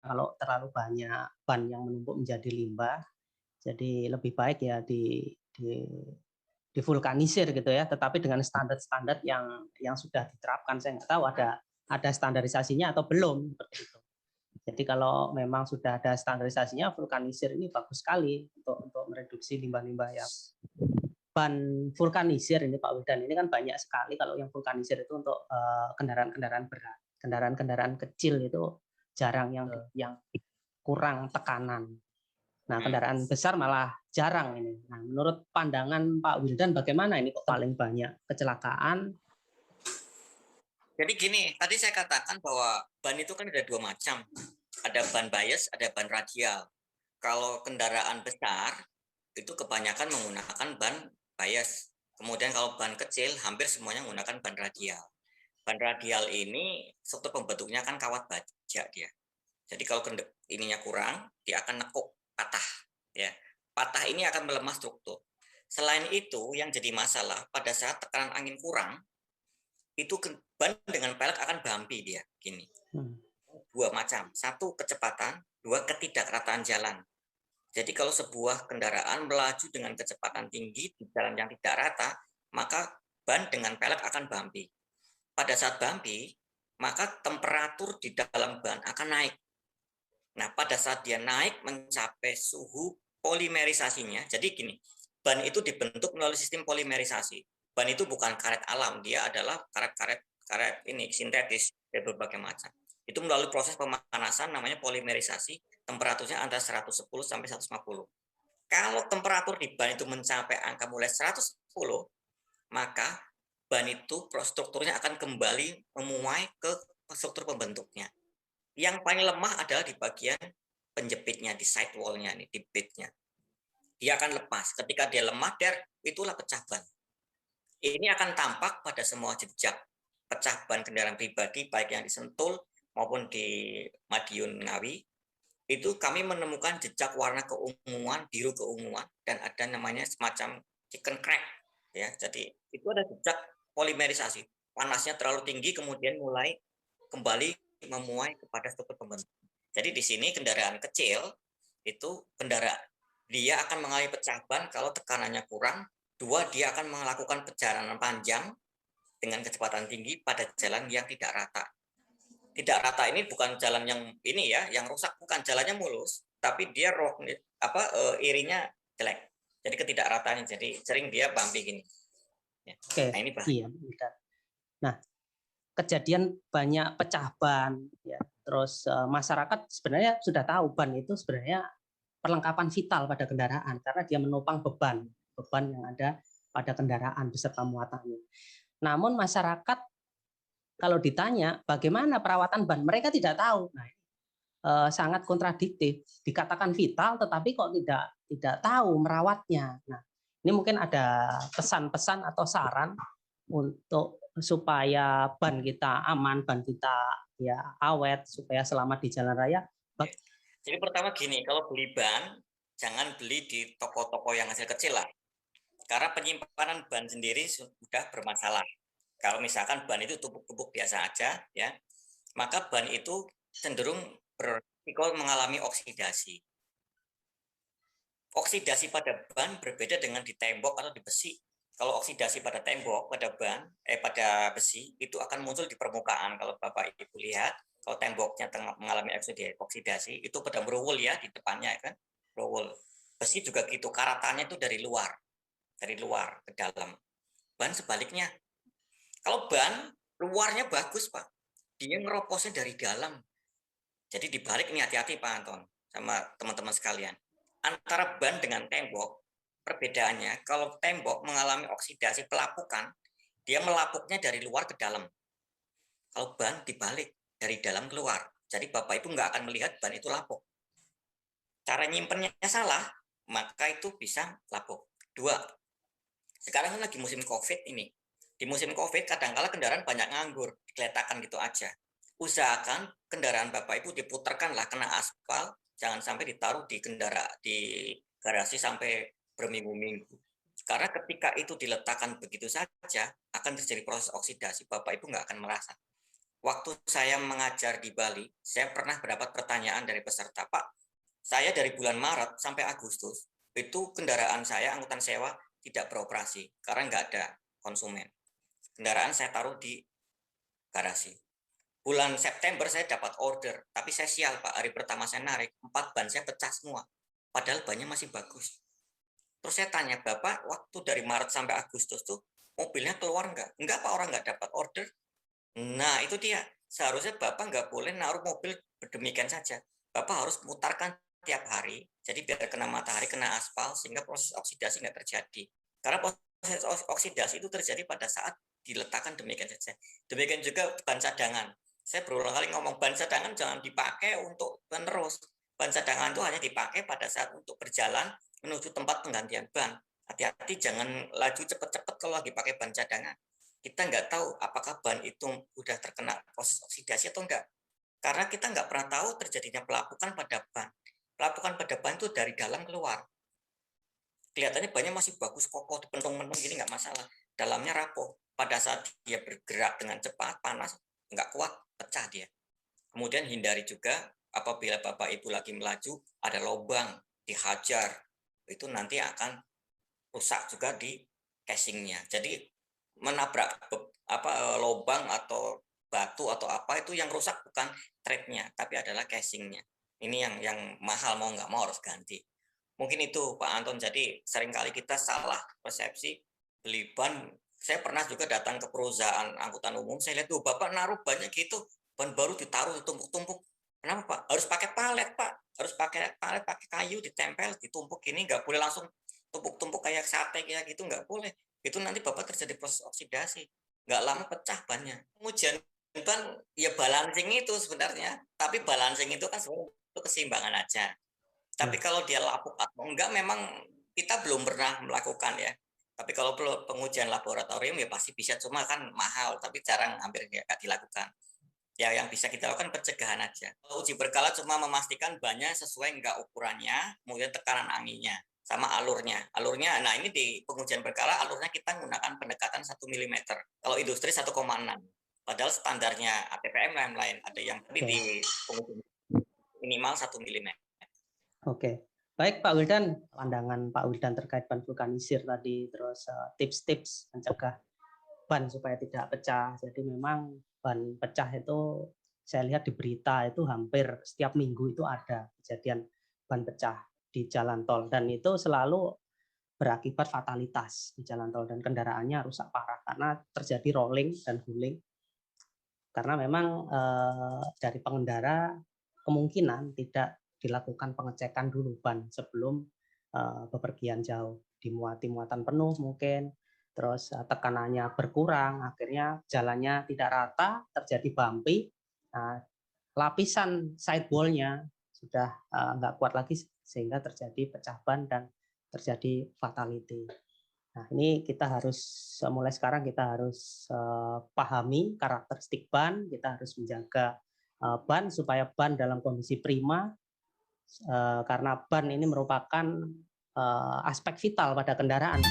kalau terlalu banyak ban yang menumpuk menjadi limbah. Jadi lebih baik ya divulkanisir gitu ya, tetapi dengan standar-standar yang sudah diterapkan. Saya nggak tahu ada standarisasinya atau belum seperti itu. Jadi kalau memang sudah ada standarisasinya, vulkanisir ini bagus sekali untuk mereduksi limbah-limbah yang ban vulkanisir ini Pak Wildan, ini kan banyak sekali. Kalau yang vulkanisir itu untuk kendaraan-kendaraan berat, kendaraan-kendaraan kecil itu jarang yang kurang tekanan. Nah, kendaraan besar malah jarang ini. Nah, menurut pandangan Pak Wildan bagaimana ini kok paling banyak kecelakaan? Jadi gini, tadi saya katakan bahwa ban itu kan ada dua macam. Ada ban bias, ada ban radial. Kalau kendaraan besar, itu kebanyakan menggunakan ban bias. Kemudian kalau ban kecil, hampir semuanya menggunakan ban radial. Ban radial ini struktur pembentuknya kan kawat baja dia. Jadi kalau ininya kurang, dia akan nekuk, patah. Ya, patah ini akan melemah struktur. Selain itu, yang jadi masalah pada saat tekanan angin kurang, itu ban dengan pelek akan bumpy dia, gini. Dua macam, satu kecepatan, dua ketidakrataan jalan. Jadi kalau sebuah kendaraan melaju dengan kecepatan tinggi di jalan yang tidak rata, maka ban dengan pelek akan bumpy. Pada saat bumpy, maka temperatur di dalam ban akan naik. Nah, pada saat dia naik mencapai suhu polimerisasinya, jadi gini, ban itu dibentuk melalui sistem polimerisasi. Ban itu bukan karet alam, dia adalah karet ini sintetis dari berbagai macam. Itu melalui proses pemanasan namanya polimerisasi, temperaturnya antara 110 sampai 150. Kalau temperatur di ban itu mencapai angka mulai 110, maka ban itu strukturnya akan kembali memuai ke struktur pembentuknya. Yang paling lemah adalah di bagian penjepitnya, di sidewall-nya, di bitnya. Dia akan lepas. Ketika dia lemah, itulah pecah ban. Ini akan tampak pada semua jejak pecah ban kendaraan pribadi, baik yang di Sentul maupun di Madiun Ngawi. Itu kami menemukan jejak warna keunguan, biru keunguan, dan ada namanya semacam chicken crack. Ya, jadi itu ada jejak polimerisasi. Panasnya terlalu tinggi, kemudian mulai kembali memuai kepada struktur pembentuk. Jadi di sini kendaraan kecil itu dia akan mengalami pecah ban kalau tekanannya kurang. Dua, dia akan melakukan perjalanan panjang dengan kecepatan tinggi pada jalan yang tidak rata. Tidak rata ini bukan jalan yang ini ya, yang rusak, bukan, jalannya mulus, tapi dia irinya jelek. Jadi ketidakrataannya, jadi sering dia bumpy gini. Ya. Oke, nah ini bahaya. Iya. Nah, kejadian banyak pecah ban, ya. Terus masyarakat sebenarnya sudah tahu ban itu sebenarnya perlengkapan vital pada kendaraan karena dia menopang beban yang ada pada kendaraan beserta muatannya. Namun masyarakat kalau ditanya bagaimana perawatan ban, mereka tidak tahu. Nah, sangat kontradiktif. Dikatakan vital, tetapi kok tidak tahu merawatnya. Nah, ini mungkin ada pesan-pesan atau saran untuk supaya ban kita aman, ban kita ya awet, supaya selamat di jalan raya. Jadi pertama gini, kalau beli ban, jangan beli di toko-toko yang hasil kecil lah. Karena penyimpanan ban sendiri sudah bermasalah. Kalau misalkan ban itu tumpuk-tumpuk biasa aja, ya, maka ban itu cenderung berisiko mengalami oksidasi. Oksidasi pada ban berbeda dengan di tembok atau di besi. Kalau oksidasi pada tembok, pada besi, itu akan muncul di permukaan. Kalau Bapak Ibu lihat, kalau temboknya mengalami oksidasi, itu pada meruwul ya di depannya kan, meruwul. Besi juga gitu, karatannya itu dari luar ke dalam. Ban sebaliknya. Kalau ban luarnya bagus Pak, dia ngeroposnya dari dalam. Jadi dibalik nih, hati-hati Pak Anton sama teman-teman sekalian. Antara ban dengan tembok, perbedaannya kalau tembok mengalami oksidasi pelapukan, dia melapuknya dari luar ke dalam. Kalau ban dibalik, dari dalam keluar. Jadi Bapak Ibu nggak akan melihat ban itu lapuk. Cara nyimpennya salah, maka itu bisa lapuk. Dua, sekarang kan lagi musim COVID ini. Di musim COVID kadang-kala kendaraan banyak nganggur, digeletakan gitu aja. Usahakan kendaraan Bapak Ibu diputarkanlah kena aspal, jangan sampai ditaruh di garasi sampai berminggu-minggu. Karena ketika itu diletakkan begitu saja, akan terjadi proses oksidasi. Bapak Ibu nggak akan merasa. waktu saya mengajar di Bali, saya pernah mendapat pertanyaan dari peserta, Pak, saya dari bulan Maret sampai Agustus, itu kendaraan saya, angkutan sewa, tidak beroperasi, karena nggak ada konsumen. Kendaraan saya taruh di garasi. Bulan September saya dapat order, tapi saya sial, Pak. Hari pertama saya narik, 4 ban saya pecah semua. Padahal bannya masih bagus. Terus saya tanya, Bapak, waktu dari Maret sampai Agustus tuh, mobilnya keluar nggak? Nggak, Pak, orang nggak dapat order. Nah, itu dia. Seharusnya Bapak nggak boleh naruh mobil berdemikian saja. Bapak harus mutarkan tiap hari, jadi biar kena matahari, kena aspal, sehingga proses oksidasi nggak terjadi. Karena proses oksidasi itu terjadi pada saat diletakkan demikian saja. Demikian juga ban cadangan. Saya berulang kali ngomong, ban cadangan jangan dipakai untuk penerus. Ban cadangan itu hanya dipakai pada saat untuk berjalan menuju tempat penggantian ban. Hati-hati, jangan laju cepat-cepat kalau lagi pakai ban cadangan. Kita nggak tahu apakah ban itu udah terkena proses oksidasi atau enggak. Karena kita nggak pernah tahu terjadinya pelapukan pada ban. Pelapukan pada ban itu dari dalam keluar. Kelihatannya bannya masih bagus, kokoh, pentung-pentung gini nggak masalah. Dalamnya rapuh. Pada saat dia bergerak dengan cepat, panas, nggak kuat, pecah dia. Kemudian hindari juga apabila Bapak Ibu lagi melaju, ada lubang, dihajar, itu nanti akan rusak juga di casingnya. Jadi menabrak lubang atau batu atau apa itu yang rusak bukan threadnya, tapi adalah casingnya. Ini yang mahal, mau nggak mau harus ganti. Mungkin itu Pak Anton. Jadi seringkali kita salah persepsi beli ban. Saya pernah juga datang ke perusahaan angkutan umum, saya lihat tuh Bapak naruh banyak gitu, ban baru ditaruh ditumpuk-tumpuk. Kenapa Pak? Harus pakai palet Pak, harus pakai palet, pakai kayu ditempel, ditumpuk ini, nggak boleh langsung tumpuk-tumpuk kayak sate kayak gitu, nggak boleh. Itu nanti Bapak terjadi proses oksidasi, nggak lama pecah bannya. Pengujian ban ya balancing itu sebenarnya, tapi balancing itu kan sebenarnya itu keseimbangan aja. Tapi kalau dia lapuk atau enggak memang kita belum pernah melakukan ya. Tapi kalau pengujian laboratorium ya pasti bisa, cuma kan mahal, tapi jarang, hampir nggak dilakukan. Ya yang bisa kita lakukan pencegahan aja. Uji berkala cuma memastikan bannya sesuai enggak ukurannya, kemudian tekanan anginnya, sama alurnya. Alurnya, nah ini di pengujian berkala alurnya kita menggunakan pendekatan 1 mm. Kalau industri 1,6. Padahal standarnya ATPM lain-lain. Ada yang di pengujian minimal 1 mm. Oke, baik Pak Wildan, pandangan Pak Wildan terkait ban vulkanisir tadi, terus tips-tips mencegah ban supaya tidak pecah. Jadi memang ban pecah itu saya lihat di berita itu hampir setiap minggu itu ada kejadian ban pecah di jalan tol, dan itu selalu berakibat fatalitas di jalan tol dan kendaraannya rusak parah karena terjadi rolling dan guling. Karena memang dari pengendara kemungkinan tidak dilakukan pengecekan dulu ban sebelum bepergian jauh, dimuati muatan penuh mungkin, terus tekanannya berkurang, akhirnya jalannya tidak rata, terjadi bumpy, lapisan sidewall-nya sudah nggak kuat lagi sehingga terjadi pecah ban dan terjadi fatality. Nah, ini kita harus mulai sekarang kita harus pahami karakteristik ban, kita harus menjaga ban supaya ban dalam kondisi prima, karena ban ini merupakan aspek vital pada kendaraan.